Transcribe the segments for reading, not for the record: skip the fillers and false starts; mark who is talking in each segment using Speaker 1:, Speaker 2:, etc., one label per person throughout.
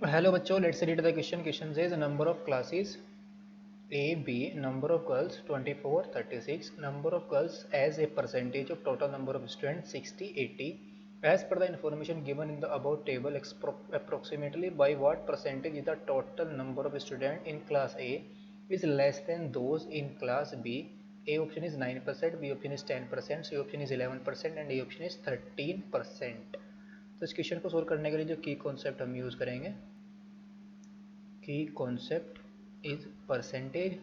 Speaker 1: Hello बच्चों, let's read the question. Question says number of classes A, B, number of girls 24, 36, number of girls as a percentage of total number of students 60, 80. As per the information given in the above table, approximately by what percentage is the total number of students in class A is less than those in class B. A option is 9%, B option is 10%, C option is 11% and D option is 13%. तो इस question को solve करने के लिए जो की concept हम use करेंगे, की कॉन्सेप्ट इज परसेंटेज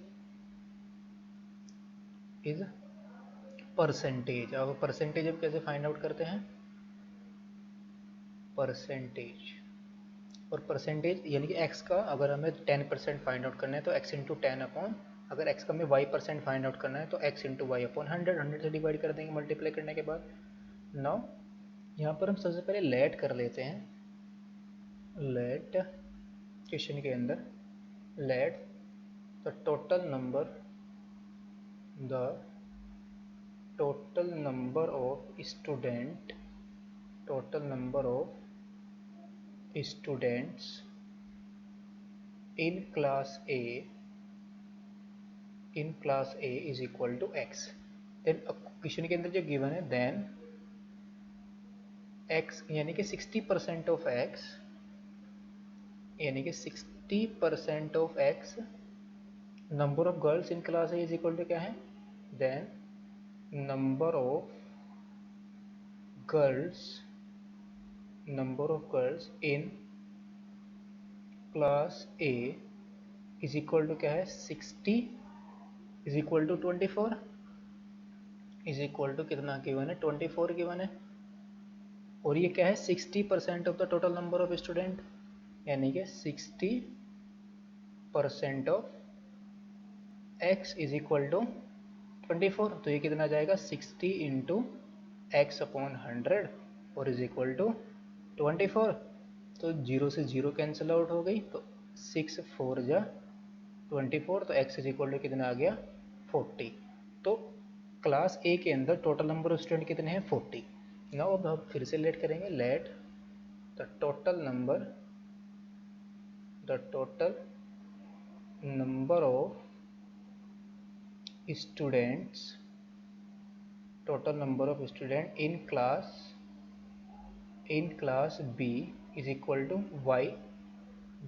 Speaker 1: अब परसेंटेज अब कैसे फाइंड आउट करते हैं, परसेंटेज और परसेंटेज यानी कि x का अगर हमें 10% फाइंड आउट करना है तो x इंटू 10 अपॉन, अगर x का हमें y% फाइंड आउट करना है तो x इंटू वाई अपॉन 100 से डिवाइड कर देंगे मल्टीप्लाई करने के बाद. नाउ यहाँ पर हम सबसे पहले लेट कर लेते हैं. लेट क्वेश्चन के अंदर late the total number of students in class A is equal to x. then question के अंदर जो गिवन है then x यानी कि 60% of x यानी कि 60% of x number of girls in class A is equal to क्या है, then number of girls in class A is equal to क्या है, 60 is equal to 24 is equal to कितना given है, 24 गिवन है. और ये क्या है, 60% of the total number of student यानी कि 60% of x is equal to 24. तो ये कितना जाएगा, 60 इंटू एक्स अपॉन 100 और इज इक्वल टू 24. तो 0 से 0 कैंसिल आउट हो गई, तो 6 4 जा 24, तो x इज इक्वल टू कितना आ गया, 40. तो क्लास ए के अंदर टोटल नंबर ऑफ स्टूडेंट कितने हैं, 40. नाउ अब हम फिर से लेट करेंगे, let the total number of students in class B is equal to y.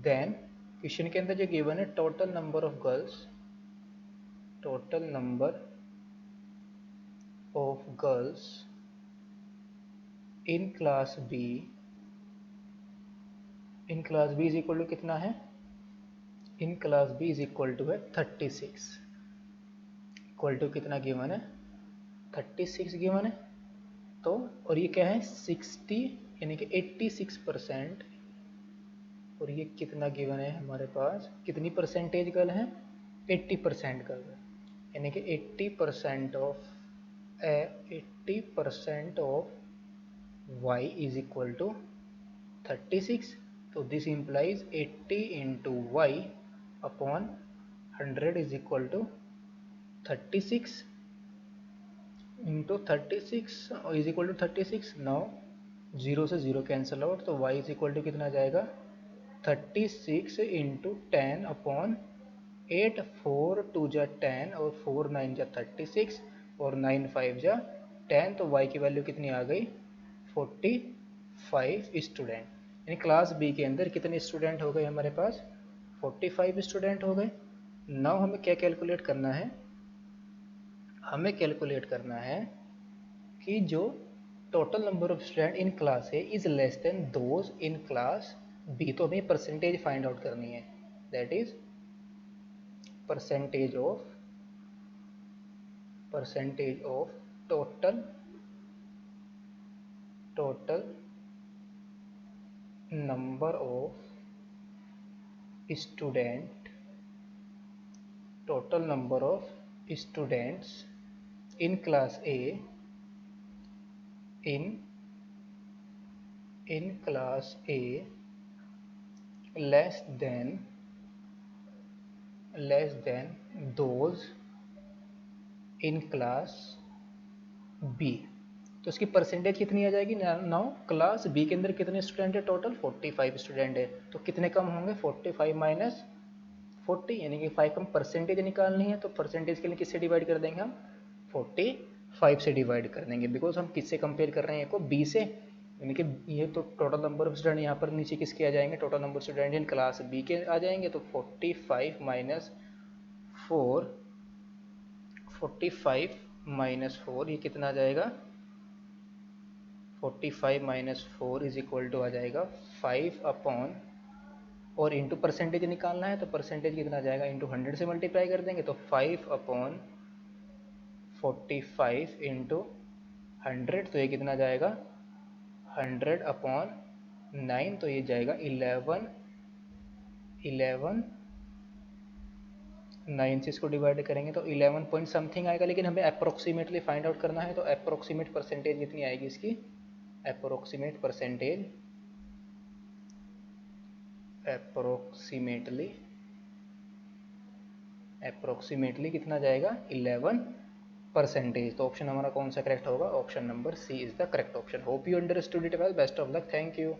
Speaker 1: then question के अंदर जो गिवन है total number of girls in class B is equal to कितना है, in class B is equal to है 36, equal to कितना given है, 36 given है. तो और ये क्या है, 60 यानी कि 86%. और ये कितना गिवन है हमारे पास, कितनी परसेंटेज गर्ल है, 80% गर्ल है. यानी कि 80% of y is equal to 36. तो this implies 80 into y upon 100 is equal to 36 into 36 is equal to 36. Now 0 से 0 कैंसिल आउट, तो y इज इक्वल टू कितना जाएगा, 36 इंटू 10 अपॉन 8, 4 2 जा 10 और 4 9 जा 36 और 9 5 जा 10. तो y की वैल्यू कितनी आ गई, 45 स्टूडेंट. यानी क्लास बी के अंदर कितने स्टूडेंट हो गए हमारे पास, 45 स्टूडेंट हो गए. नाउ हमें क्या कैलकुलेट करना है, हमें कैलकुलेट करना है कि जो total number of student in class A is less than those in class B. तो हमें परसेंटेज फाइंड आउट करनी है, that is percentage of total number of students in class A in class A less than those in class B. तो इसकी percentage कितनी आ जाएगी। Now class B के अंदर कितने स्टूडेंट है, टोटल 45 स्टूडेंट है, तो कितने कम होंगे 45 माइनस 40, यानी कि 5 हम परसेंटेज निकालनी है, तो परसेंटेज के लिए किससे डिवाइड कर देंगे हम 45 से डिवाइड कर देंगे, बिकॉज हम किससे कंपेयर कर रहे हैं, को बी से, यानी कि ये तो टोटल नंबर ऑफ स्टूडेंट यहाँ पर नीचे किसके आ जाएंगे, total number of student in class B के आ जाएंगे, तो 45 माइनस 4, 45 माइनस 4 ये कितना आ जाएगा, 45 माइनस 4 इज इक्वल टू आ जाएगा 5 अपॉन, और इंटू परसेंटेज निकालना है, तो परसेंटेज कितना आ जाएगा, इंटू 100 से मल्टीप्लाई कर देंगे, तो 5 अपॉन 45 इंटू 100, तो ये कितना जाएगा 100 अपॉन 9, तो ये जाएगा 11 9 से इसको डिवाइड करेंगे तो 11 पॉइंट समथिंग आएगा, लेकिन हमें अप्रोक्सीमेटली फाइंड आउट करना है, तो अप्रोक्सीमेट परसेंटेज कितनी आएगी इसकी, अप्रोक्सीमेटली कितना जाएगा 11%। तो ऑप्शन हमारा कौन सा करेक्ट होगा, option number C is the correct option. Hope you understood it well, best of luck, thank you.